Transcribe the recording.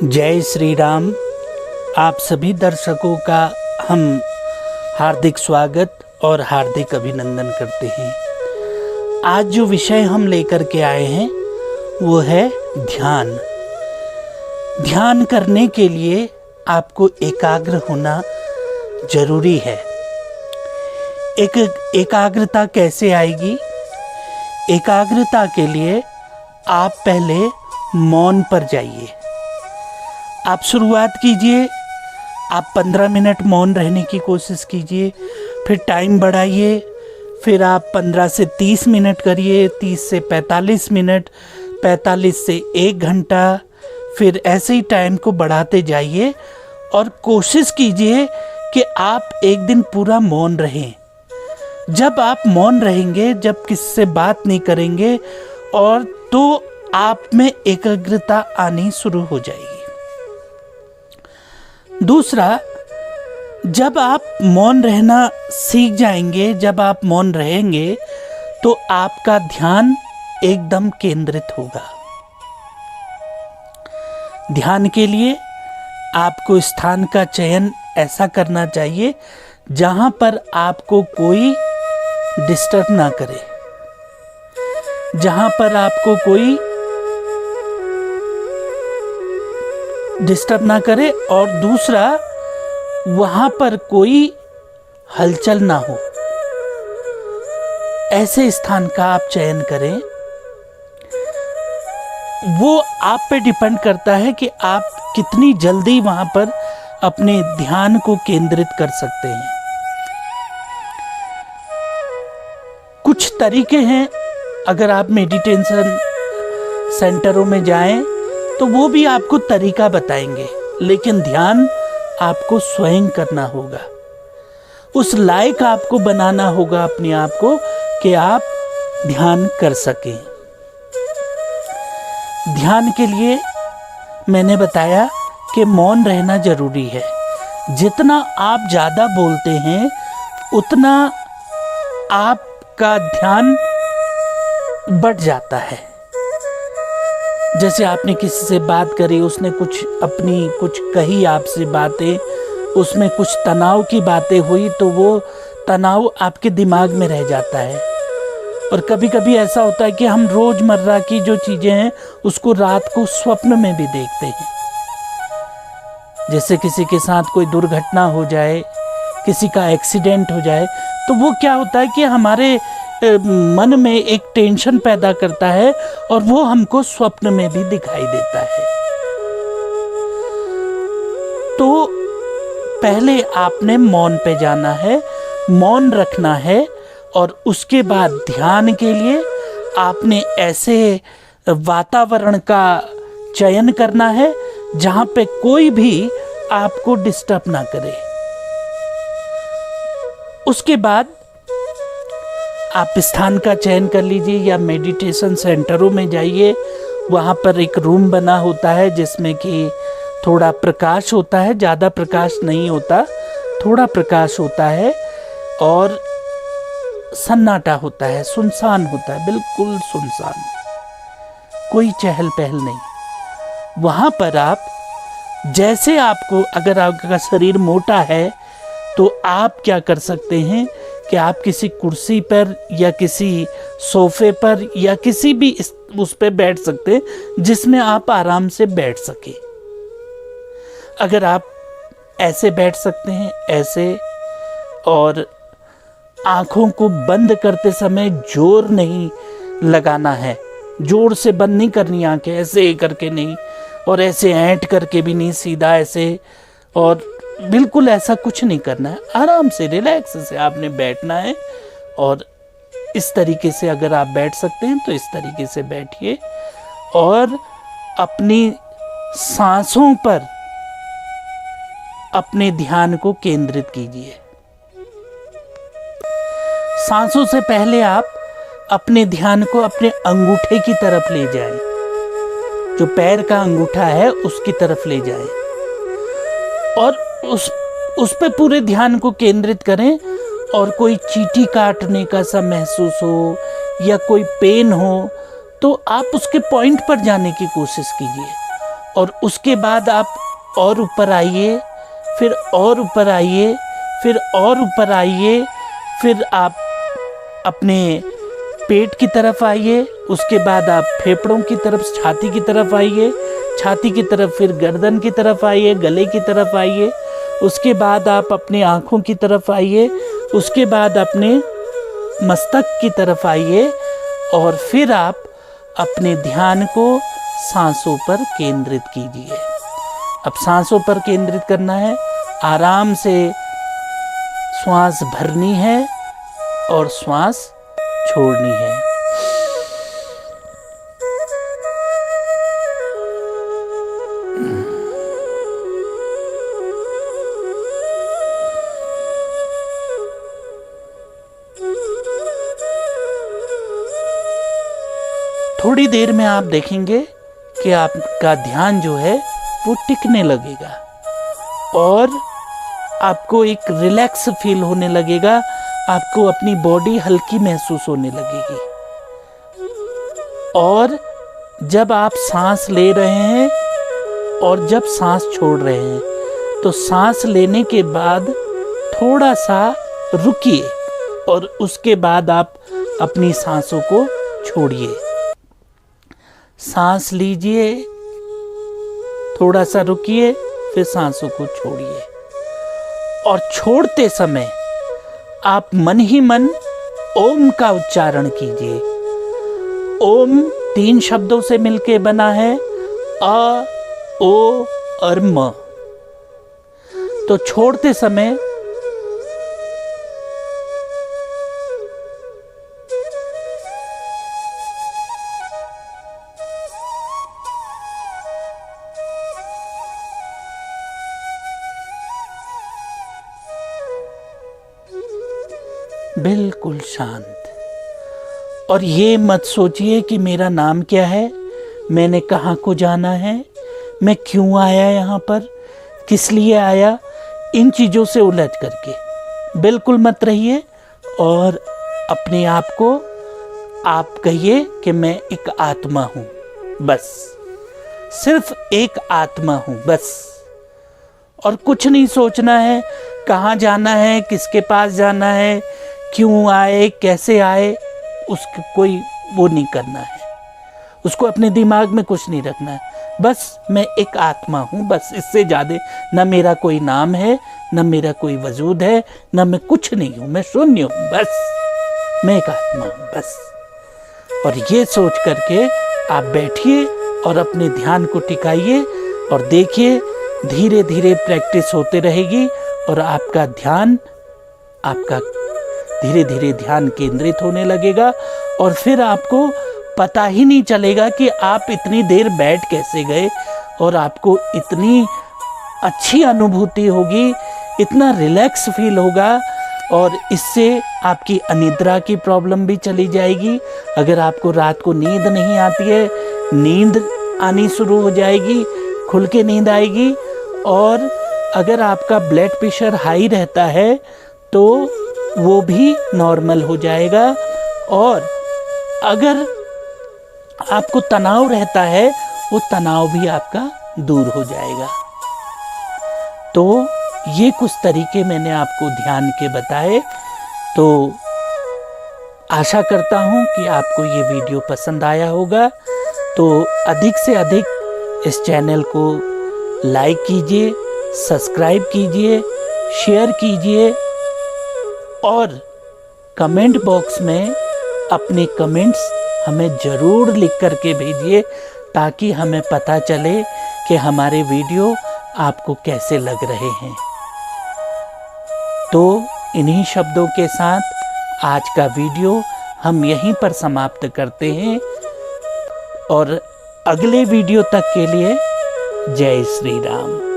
जय श्री राम। आप सभी दर्शकों का हम हार्दिक स्वागत और हार्दिक अभिनंदन करते हैं। आज जो विषय हम लेकर के आए हैं वो है ध्यान। ध्यान करने के लिए आपको एकाग्र होना जरूरी है। एकाग्रता कैसे आएगी? एकाग्रता के लिए आप पहले मौन पर जाइए। आप शुरुआत कीजिए, आप 15 मिनट मौन रहने की कोशिश कीजिए, फिर टाइम बढ़ाइए, फिर आप 15 से 30 मिनट करिए, 30 से 45 मिनट, 45 से 1 घंटा, फिर ऐसे ही टाइम को बढ़ाते जाइए और कोशिश कीजिए कि आप एक दिन पूरा मौन रहें। जब आप मौन रहेंगे, जब किसी से बात नहीं करेंगे, और तो आप में एकाग्रता आनी शुरू हो जाएगी। दूसरा, जब आप मौन रहना सीख जाएंगे, जब आप मौन रहेंगे, तो आपका ध्यान एकदम केंद्रित होगा। ध्यान के लिए आपको स्थान का चयन ऐसा करना चाहिए जहां पर आपको कोई डिस्टर्ब ना करे, जहां पर आपको कोई डिस्टर्ब ना करे, और दूसरा वहां पर कोई हलचल ना हो। ऐसे स्थान का आप चयन करें। वो आप पे डिपेंड करता है कि आप कितनी जल्दी वहां पर अपने ध्यान को केंद्रित कर सकते हैं। कुछ तरीके हैं। अगर आप मेडिटेशन सेंटरों में जाएं तो वो भी आपको तरीका बताएंगे, लेकिन ध्यान आपको स्वयं करना होगा। उस लायक आपको बनाना होगा अपने आप को कि आप ध्यान कर सकें। ध्यान के लिए मैंने बताया कि मौन रहना जरूरी है। जितना आप ज़्यादा बोलते हैं उतना आपका ध्यान बढ़ जाता है। जैसे आपने किसी से बात करी, उसने कुछ कही आपसे बातें, उसमें कुछ तनाव की बातें हुई, तो वो तनाव आपके दिमाग में रह जाता है। और कभी कभी ऐसा होता है कि हम रोज़मर्रा की जो चीज़ें हैं उसको रात को स्वप्न में भी देखते हैं। जैसे किसी के साथ कोई दुर्घटना हो जाए, किसी का एक्सीडेंट हो जाए, तो वो क्या होता है कि हमारे मन में एक टेंशन पैदा करता है और वो हमको स्वप्न में भी दिखाई देता है। तो पहले आपने मौन पे जाना है, मौन रखना है, और उसके बाद ध्यान के लिए आपने ऐसे वातावरण का चयन करना है जहां पे कोई भी आपको डिस्टर्ब ना करे। उसके बाद आप स्थान का चयन कर लीजिए, या मेडिटेशन सेंटरों में जाइए। वहाँ पर एक रूम बना होता है जिसमें कि थोड़ा प्रकाश होता है, ज़्यादा प्रकाश नहीं होता, थोड़ा प्रकाश होता है, और सन्नाटा होता है, सुनसान होता है, बिल्कुल सुनसान, कोई चहल पहल नहीं। वहाँ पर आप जैसे आपको, अगर आपका शरीर मोटा है तो आप क्या कर सकते हैं कि आप किसी कुर्सी पर या किसी सोफे पर या किसी भी उस पर बैठ सकते हैं जिसमें आप आराम से बैठ सके। अगर आप ऐसे बैठ सकते हैं, ऐसे, और आंखों को बंद करते समय जोर नहीं लगाना है, जोर से बंद नहीं करनी आंखें, ऐसे करके नहीं, और ऐसे ऐंठ करके भी नहीं, सीधा ऐसे, और बिल्कुल ऐसा कुछ नहीं करना है। आराम से, रिलैक्स से आपने बैठना है। और इस तरीके से अगर आप बैठ सकते हैं तो इस तरीके से बैठिए, और अपनी सांसों पर अपने ध्यान को केंद्रित कीजिए। सांसों से पहले आप अपने ध्यान को अपने अंगूठे की तरफ ले जाएं, जो पैर का अंगूठा है उसकी तरफ ले जाएं, और उस पे पूरे ध्यान को केंद्रित करें। और कोई चींटी काटने का सा महसूस हो या कोई पेन हो तो आप उसके पॉइंट पर जाने की कोशिश कीजिए, और उसके बाद आप और ऊपर आइए, फिर और ऊपर आइए, फिर और ऊपर आइए, फिर आप अपने पेट की तरफ आइए, उसके बाद आप फेफड़ों की तरफ, छाती की तरफ आइए, छाती की तरफ फिर गर्दन की तरफ आइए, गले की तरफ आइए, उसके बाद आप अपने आँखों की तरफ आइए, उसके बाद अपने मस्तक की तरफ आइए और फिर आप अपने ध्यान को सांसों पर केंद्रित कीजिए। अब सांसों पर केंद्रित करना है, आराम से श्वास भरनी है और श्वास छोड़नी है। थोड़ी देर में आप देखेंगे कि आपका ध्यान जो है वो टिकने लगेगा और आपको एक रिलैक्स फील होने लगेगा, आपको अपनी बॉडी हल्की महसूस होने लगेगी। और जब आप सांस ले रहे हैं और जब सांस छोड़ रहे हैं तो सांस लेने के बाद थोड़ा सा रुकिए और उसके बाद आप अपनी सांसों को छोड़िए। सांस लीजिए, थोड़ा सा रुकिए, फिर सांसों को छोड़िए और छोड़ते समय आप मन ही मन ओम का उच्चारण कीजिए। ओम 3 शब्दों से मिलके बना है, अ, ओ और म। तो छोड़ते समय बिल्कुल शांत। और ये मत सोचिए कि मेरा नाम क्या है, मैंने कहाँ को जाना है, मैं क्यों आया यहाँ पर, किस लिए आया, इन चीज़ों से उलझ करके बिल्कुल मत रहिए। और अपने आप को आप कहिए कि मैं एक आत्मा हूँ, बस, सिर्फ एक आत्मा हूँ बस। और कुछ नहीं सोचना है, कहाँ जाना है, किसके पास जाना है, क्यों आए, कैसे आए, उसको कोई वो नहीं करना है, उसको अपने दिमाग में कुछ नहीं रखना है। बस मैं एक आत्मा हूँ, बस, इससे ज़्यादा न मेरा कोई नाम है, न मेरा कोई वजूद है, न मैं कुछ नहीं हूँ, मैं शून्य हूँ, बस मैं एक आत्मा हूँ बस। और ये सोच करके आप बैठिए और अपने ध्यान को टिकाइए और देखिए धीरे धीरे प्रैक्टिस होते रहेगी और आपका ध्यान, आपका धीरे धीरे ध्यान केंद्रित होने लगेगा और फिर आपको पता ही नहीं चलेगा कि आप इतनी देर बैठ कैसे गए और आपको इतनी अच्छी अनुभूति होगी, इतना रिलैक्स फील होगा और इससे आपकी अनिद्रा की प्रॉब्लम भी चली जाएगी। अगर आपको रात को नींद नहीं आती है, नींद आनी शुरू हो जाएगी, खुल के नींद आएगी। और अगर आपका ब्लड प्रेशर हाई रहता है तो वो भी नॉर्मल हो जाएगा। और अगर आपको तनाव रहता है वो तनाव भी आपका दूर हो जाएगा। तो ये कुछ तरीके मैंने आपको ध्यान के बताए। तो आशा करता हूँ कि आपको ये वीडियो पसंद आया होगा। तो अधिक से अधिक इस चैनल को लाइक कीजिए, सब्सक्राइब कीजिए, शेयर कीजिए और कमेंट बॉक्स में अपने कमेंट्स हमें ज़रूर लिख करके भेजिए ताकि हमें पता चले कि हमारे वीडियो आपको कैसे लग रहे हैं। तो इन्हीं शब्दों के साथ आज का वीडियो हम यहीं पर समाप्त करते हैं और अगले वीडियो तक के लिए जय श्री राम।